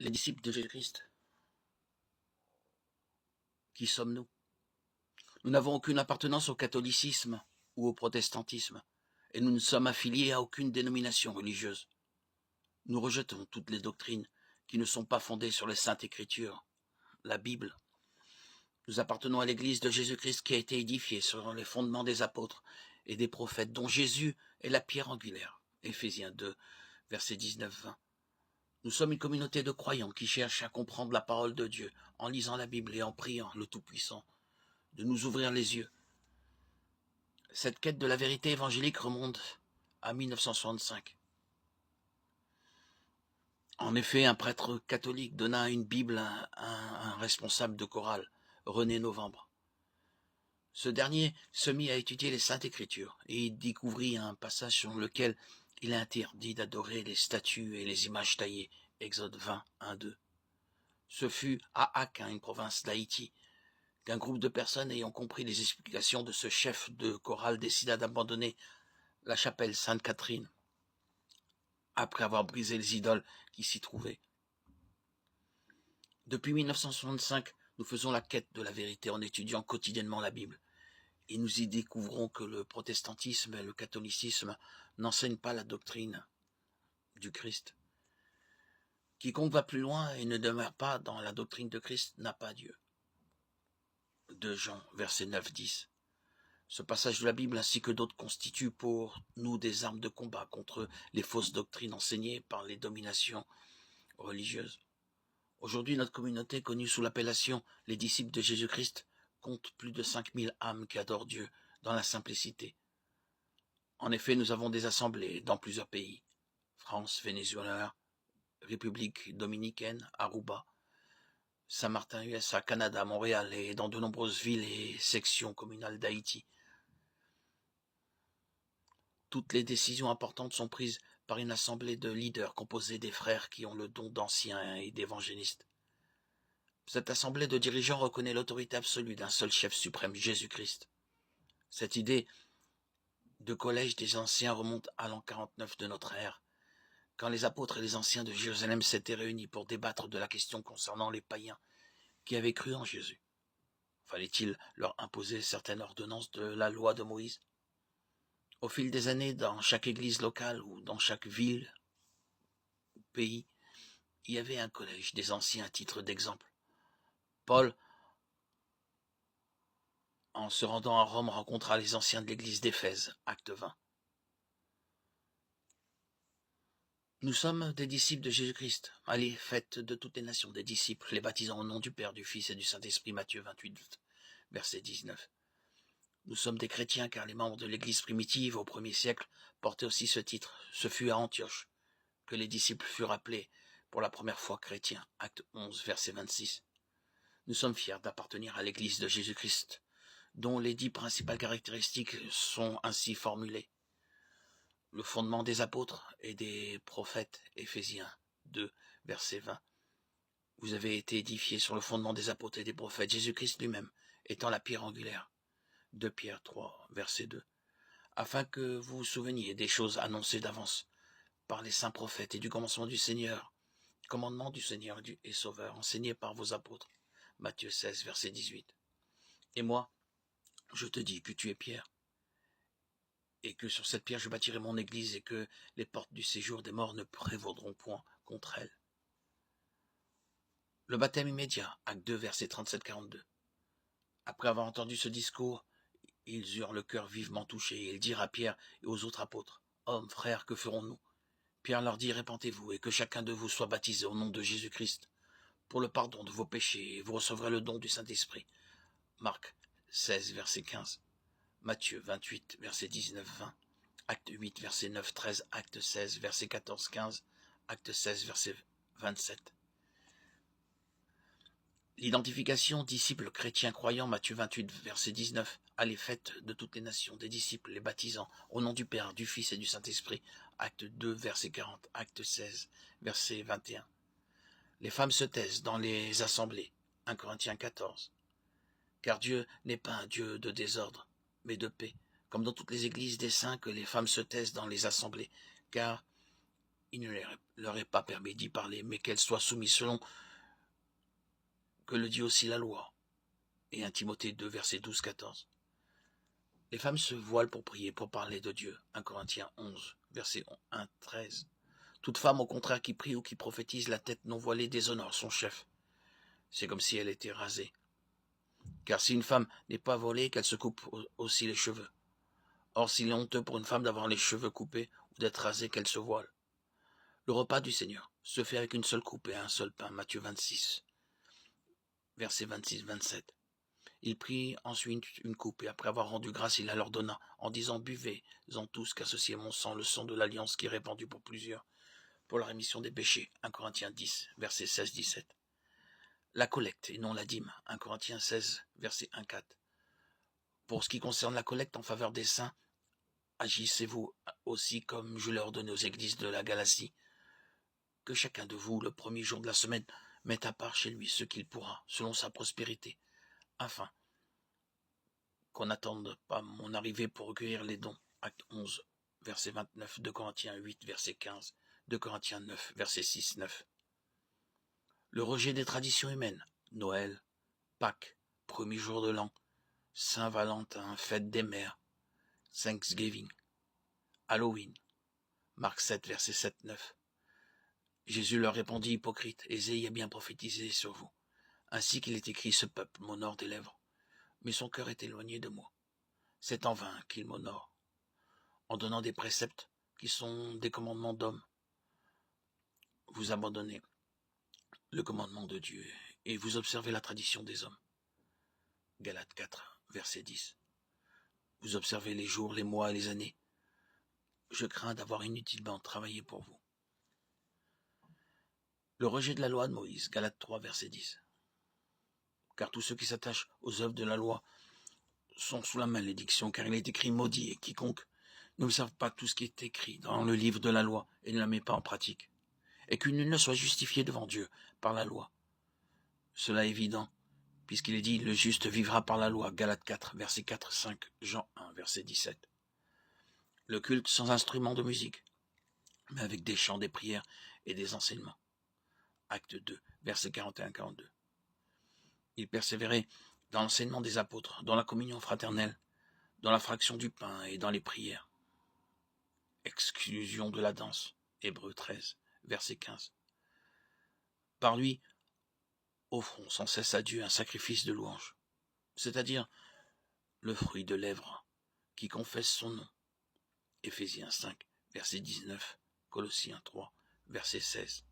Les disciples de Jésus-Christ, qui sommes-nous? Nous n'avons aucune appartenance au catholicisme ou au protestantisme, et nous ne sommes affiliés à aucune dénomination religieuse. Nous rejetons toutes les doctrines qui ne sont pas fondées sur les Saintes Écritures, la Bible. Nous appartenons à l'Église de Jésus-Christ qui a été édifiée sur les fondements des apôtres et des prophètes, dont Jésus est la pierre angulaire. Éphésiens 2, versets 19-20. Nous sommes une communauté de croyants qui cherchent à comprendre la parole de Dieu en lisant la Bible et en priant le Tout-Puissant de nous ouvrir les yeux. Cette quête de la vérité évangélique remonte à 1965. En effet, un prêtre catholique donna une Bible à un responsable de chorale, René Novembre. Ce dernier se mit à étudier les Saintes Écritures et il découvrit un passage sur lequel il interdit d'adorer les statues et les images taillées, Exode 20, 1-2. Ce fut à Aquin, une province d'Haïti, qu'un groupe de personnes ayant compris les explications de ce chef de chorale décida d'abandonner la chapelle Sainte-Catherine, après avoir brisé les idoles qui s'y trouvaient. Depuis 1965, nous faisons la quête de la vérité en étudiant quotidiennement la Bible. Et nous y découvrons que le protestantisme et le catholicisme n'enseignent pas la doctrine du Christ. Quiconque va plus loin et ne demeure pas dans la doctrine de Christ n'a pas Dieu. 2 Jean, versets 9-10. Ce passage de la Bible ainsi que d'autres constituent pour nous des armes de combat contre les fausses doctrines enseignées par les dominations religieuses. Aujourd'hui, notre communauté, connue sous l'appellation les disciples de Jésus-Christ, compte plus de 5000 âmes qui adorent Dieu dans la simplicité. En effet, nous avons des assemblées dans plusieurs pays. France, Venezuela, République dominicaine, Aruba, Saint-Martin, USA, Canada, Montréal et dans de nombreuses villes et sections communales d'Haïti. Toutes les décisions importantes sont prises par une assemblée de leaders composée des frères qui ont le don d'anciens et d'évangélistes. Cette assemblée de dirigeants reconnaît l'autorité absolue d'un seul chef suprême, Jésus-Christ. Cette idée de collège des anciens remonte à l'an 49 de notre ère, quand les apôtres et les anciens de Jérusalem s'étaient réunis pour débattre de la question concernant les païens qui avaient cru en Jésus. Fallait-il leur imposer certaines ordonnances de la loi de Moïse? Au fil des années, dans chaque église locale ou dans chaque ville ou pays, il y avait un collège des anciens à titre d'exemple. Paul, en se rendant à Rome, rencontra les anciens de l'église d'Éphèse, acte 20. Nous sommes des disciples de Jésus-Christ. Allez, faites de toutes les nations des disciples, les baptisant au nom du Père, du Fils et du Saint-Esprit, Matthieu 28, verset 19. Nous sommes des chrétiens car les membres de l'église primitive au 1er siècle portaient aussi ce titre. Ce fut à Antioche que les disciples furent appelés pour la première fois chrétiens, acte 11, verset 26. Nous sommes fiers d'appartenir à l'église de Jésus-Christ, dont les 10 principales caractéristiques sont ainsi formulées. Le fondement des apôtres et des prophètes, Éphésiens 2, verset 20. Vous avez été édifiés sur le fondement des apôtres et des prophètes, Jésus-Christ lui-même étant la pierre angulaire. 2 Pierre 3, verset 2. Afin que vous vous souveniez des choses annoncées d'avance par les saints prophètes et du commandement du Seigneur et Sauveur, enseigné par vos apôtres. Matthieu 16, verset 18. Et moi, je te dis que tu es Pierre, et que sur cette pierre je bâtirai mon église, et que les portes du séjour des morts ne prévaudront point contre elle. Le baptême immédiat, acte 2, verset 37-42. Après avoir entendu ce discours, ils eurent le cœur vivement touché, et ils dirent à Pierre et aux autres apôtres, « Hommes, frères, que ferons-nous » Pierre leur dit, « Répentez-vous, et que chacun de vous soit baptisé au nom de Jésus-Christ, pour le pardon de vos péchés, et vous recevrez le don du Saint-Esprit. » Marc 16, verset 15. Matthieu 28, verset 19-20. Acte 8, verset 9-13. Acte 16, verset 14-15. Acte 16, verset 27. L'identification disciples chrétiens croyants, Matthieu 28, verset 19, allez faites de toutes les nations des disciples, les baptisant au nom du Père, du Fils et du Saint-Esprit, acte 2, verset 40, acte 16, verset 21. Les femmes se taisent dans les assemblées, 1 Corinthiens 14, car Dieu n'est pas un Dieu de désordre, mais de paix, comme dans toutes les églises des saints que les femmes se taisent dans les assemblées, car il ne leur est pas permis d'y parler, mais qu'elles soient soumises selon que le dit aussi la loi. Et 1 Timothée 2, versets 12-14. Les femmes se voilent pour prier, pour parler de Dieu. 1 Corinthiens 11, versets 1-13. Toute femme, au contraire, qui prie ou qui prophétise la tête non voilée déshonore son chef. C'est comme si elle était rasée. Car si une femme n'est pas voilée, qu'elle se coupe aussi les cheveux. Or, s'il est honteux pour une femme d'avoir les cheveux coupés ou d'être rasée, qu'elle se voile. Le repas du Seigneur se fait avec une seule coupe et un seul pain. Matthieu 26, versets 26-27. Il prit ensuite une coupe, et après avoir rendu grâce, il la leur donna, en disant, buvez-en tous, car ceci est mon sang, le sang de l'alliance qui est répandu pour plusieurs, pour la rémission des péchés. 1 Corinthiens 10, versets 16-17. La collecte, et non la dîme. 1 Corinthiens 16, versets 1-4. Pour ce qui concerne la collecte en faveur des saints, agissez-vous aussi comme je l'ai ordonné aux églises de la Galatie, que chacun de vous, le premier jour de la semaine, mette à part chez lui ce qu'il pourra, selon sa prospérité, afin qu'on n'attende pas mon arrivée pour recueillir les dons. Acte 11, verset 29, 2 Corinthiens 8, verset 15, 2 Corinthiens 9, verset 6-9. Le rejet des traditions humaines, Noël, Pâques, premier jour de l'an, Saint-Valentin, fête des mères, Thanksgiving, Halloween, Marc 7, verset 7-9. Jésus leur répondit, hypocrite, Ésaïe a bien prophétisé sur vous. Ainsi qu'il est écrit, ce peuple m'honore des lèvres, mais son cœur est éloigné de moi. C'est en vain qu'il m'honore, en donnant des préceptes qui sont des commandements d'hommes. Vous abandonnez le commandement de Dieu et vous observez la tradition des hommes. Galates 4, verset 10. Vous observez les jours, les mois et les années. Je crains d'avoir inutilement travaillé pour vous. Le rejet de la loi de Moïse, Galates 3, verset 10. Car tous ceux qui s'attachent aux œuvres de la loi sont sous la malédiction, car il est écrit maudit, et quiconque n'observe pas tout ce qui est écrit dans le livre de la loi et ne la met pas en pratique, et que nul ne soit justifié devant Dieu par la loi. Cela est évident, puisqu'il est dit, le juste vivra par la loi, Galates 4, verset 4-5, Jean 1, verset 17. Le culte sans instrument de musique, mais avec des chants, des prières et des enseignements. Acte 2, verset 41-42. Il persévérait dans l'enseignement des apôtres, dans la communion fraternelle, dans la fraction du pain et dans les prières. Exclusion de la danse, Hébreux 13, verset 15. Par lui, offrons sans cesse à Dieu un sacrifice de louange, c'est-à-dire le fruit de lèvres qui confesse son nom. Éphésiens 5, verset 19, Colossiens 3, verset 16.